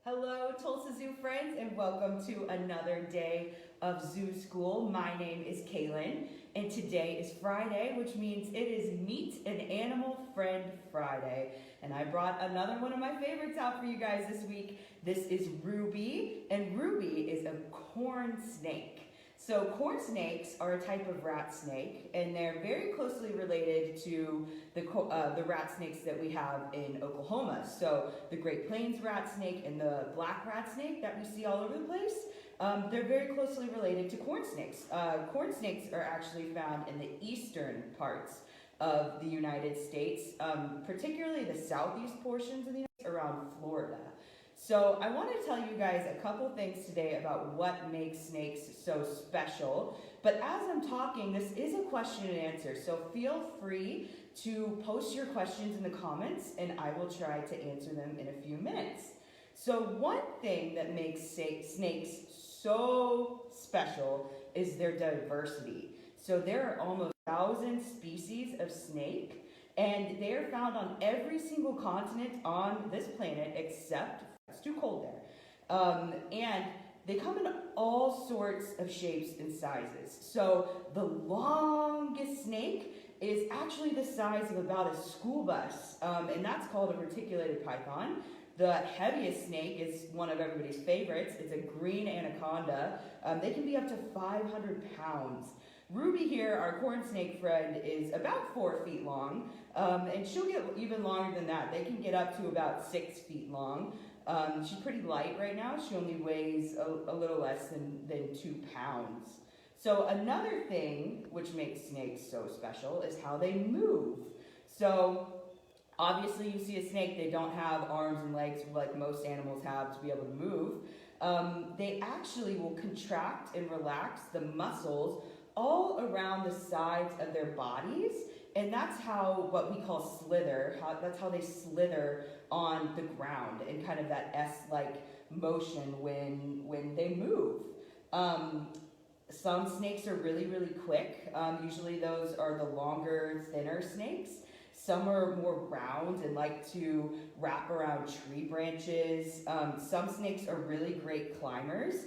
Hello, Tulsa Zoo friends, and welcome to another day of Zoo School. My name is Kaylin, and today is Friday, which means it is Meet an Animal Friend Friday. And I brought another one of my favorites out for you guys this week. This is Ruby, and Ruby is a corn snake. So corn snakes are a type of rat snake, and they're very closely related to the rat snakes that we have in Oklahoma. So the Great Plains rat snake and the black rat snake that we see all over the place, they're very closely related to corn snakes. Corn snakes are actually found in the eastern parts of the United States, particularly the southeast portions of the United States around Florida. So I want to tell you guys a couple things today about what makes snakes so special. But as I'm talking, this is a question and answer, so feel free to post your questions in the comments and I will try to answer them in a few minutes. So one thing that makes snakes so special is their diversity. So there are almost 1,000 species of snake, and they are found on every single continent on this planet except it's too cold there. And they come in all sorts of shapes and sizes. So the longest snake is actually the size of about a school bus, and that's called a reticulated python. The heaviest snake is one of everybody's favorites. It's a green anaconda. They can be up to 500 pounds. Ruby here, our corn snake friend, is about 4 feet long, and she'll get even longer than that. They can get up to about 6 feet long. She's pretty light right now. She only weighs a little less than 2 pounds. So another thing which makes snakes so special is how they move. So obviously you see a snake, they don't have arms and legs like most animals have to be able to move. They actually will contract and relax the muscles all around the sides of their bodies, and that's how what we call slither, that's how they slither on the ground in kind of that S-like motion when they move. Some snakes are really, really quick. Usually those are the longer, thinner snakes. Some are more round and like to wrap around tree branches. Some snakes are really great climbers.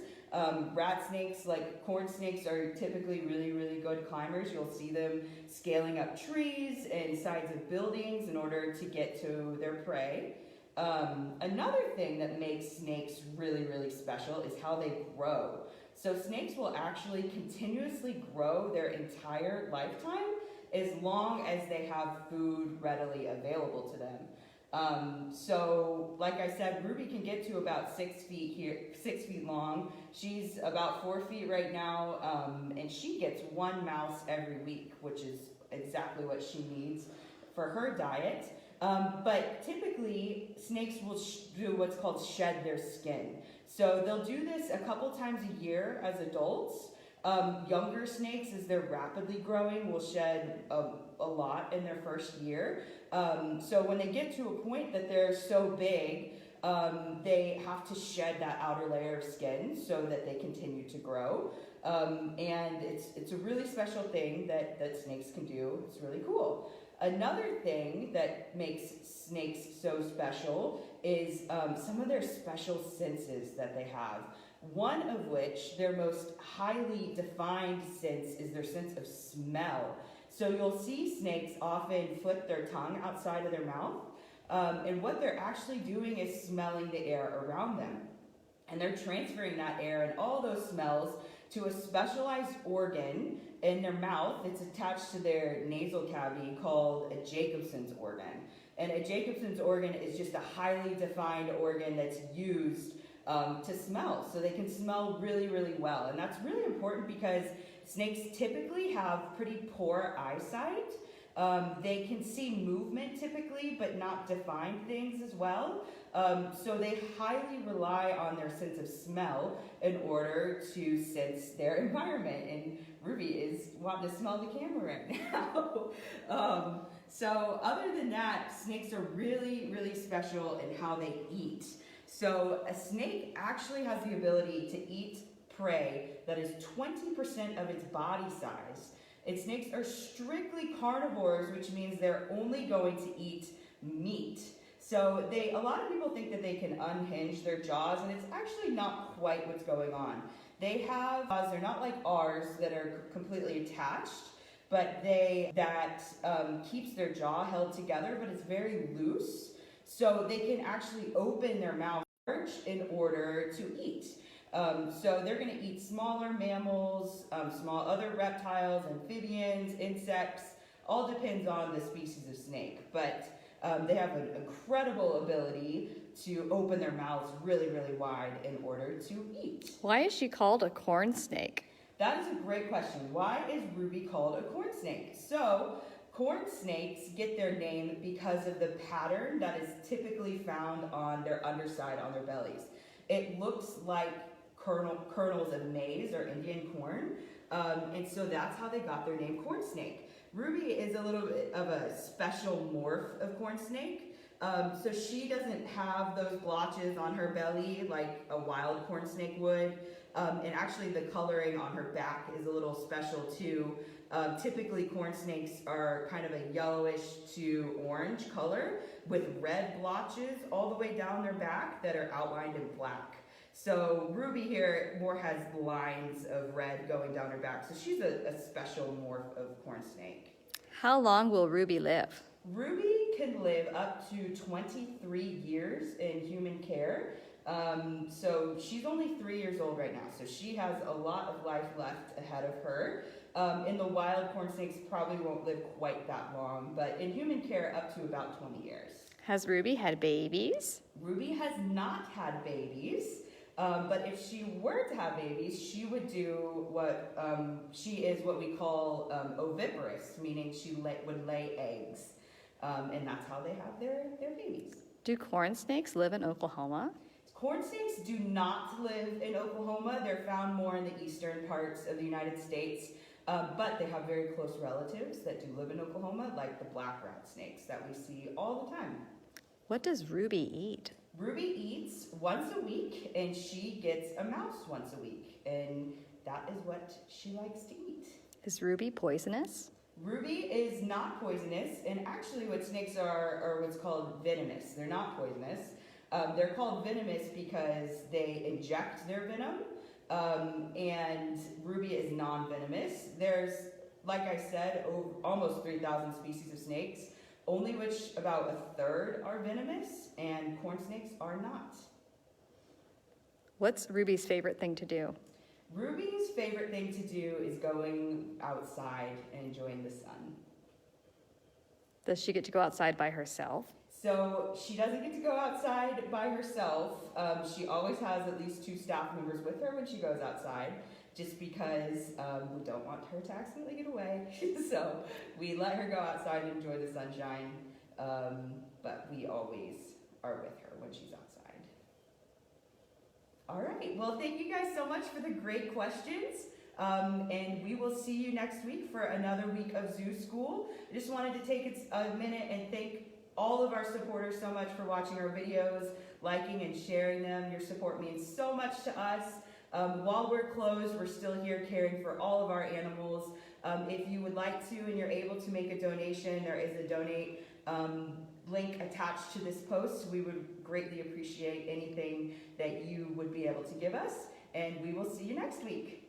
Rat snakes, like corn snakes, are typically really, really good climbers. You'll see them scaling up trees and sides of buildings in order to get to their prey. Another thing that makes snakes really, really special is how they grow. So snakes will actually continuously grow their entire lifetime as long as they have food readily available to them. So like I said, Ruby can get to about 6 feet long. She's about 4 feet right now, and she gets 1 mouse every week, which is exactly what she needs for her diet. But typically, snakes will do what's called shed their skin. So they'll do this a couple times a year as adults. Younger snakes, as they're rapidly growing, will shed a lot in their first year. So when they get to a point that they're so big, they have to shed that outer layer of skin so that they continue to grow. And it's a really special thing that snakes can do. It's really cool. Another thing that makes snakes so special is some of their special senses that they have. One of which, their most highly defined sense, is their sense of smell. So you'll see snakes often flip their tongue outside of their mouth, and what they're actually doing is smelling the air around them. And they're transferring that air and all those smells to a specialized organ in their mouth. It's attached to their nasal cavity called a Jacobson's organ. And a Jacobson's organ is just a highly defined organ that's used to smell. So they can smell really, really well. And that's really important because snakes typically have pretty poor eyesight. They can see movement typically, but not defined things as well. So they highly rely on their sense of smell in order to sense their environment. And Ruby is wanting to smell the camera right now. So other than that, snakes are really, really special in how they eat. So a snake actually has the ability to eat prey that is 20% of its body size. And snakes are strictly carnivores, which means they're only going to eat meat. So a lot of people think that they can unhinge their jaws, and it's actually not quite what's going on. They have jaws, they're not like ours that are completely attached, but that keeps their jaw held together, but it's very loose. So they can actually open their mouth in order to eat. So they're going to eat smaller mammals, small other reptiles, amphibians, insects. All depends on the species of snake, but they have an incredible ability to open their mouths really, really wide in order to eat. Why is she called a corn snake? That is a great question. Why is Ruby called a corn snake? So, corn snakes get their name because of the pattern that is typically found on their underside, on their bellies. It looks like kernels of maize or Indian corn, and so that's how they got their name corn snake. Ruby is a little bit of a special morph of corn snake. So she doesn't have those blotches on her belly like a wild corn snake would. And actually the coloring on her back is a little special too. Typically corn snakes are kind of a yellowish to orange color with red blotches all the way down their back that are outlined in black. So Ruby here more has lines of red going down her back. So she's a special morph of corn snake. How long will Ruby live? Ruby can live up to 23 years in human care. So she's only 3 years old right now. So she has a lot of life left ahead of her. In the wild, corn snakes probably won't live quite that long, but in human care, up to about 20 years. Has Ruby had babies? Ruby has not had babies. But if she were to have babies, she would do she is what we call oviparous, meaning she would lay eggs. And that's how they have their babies. Do corn snakes live in Oklahoma? Corn snakes do not live in Oklahoma. They're found more in the eastern parts of the United States. But they have very close relatives that do live in Oklahoma, like the black rat snakes that we see all the time. What does Ruby eat? Ruby eats once a week, and she gets a mouse once a week, and that is what she likes to eat. Is Ruby poisonous? Ruby is not poisonous, and actually what snakes are what's called venomous. They're not poisonous. They're called venomous because they inject their venom, and Ruby is non-venomous. There's, like I said, almost 3,000 species of snakes, only which about a third are venomous, and corn snakes are not. What's Ruby's favorite thing to do? Ruby's favorite thing to do is going outside and enjoying the sun. Does she get to go outside by herself? So she doesn't get to go outside by herself. She always has at least 2 staff members with her when she goes outside, just because we don't want her to accidentally get away. So we let her go outside and enjoy the sunshine, but we always are with her when she's outside. All right, well, thank you guys so much for the great questions. And we will see you next week for another week of Zoo School. I just wanted to take a minute and thank all of our supporters so much for watching our videos, liking and sharing them. Your support means so much to us. While we're closed, we're still here caring for all of our animals. If you would like to and you're able to make a donation, there is a donate link attached to this post. We would greatly appreciate anything that you would be able to give us, and we will see you next week.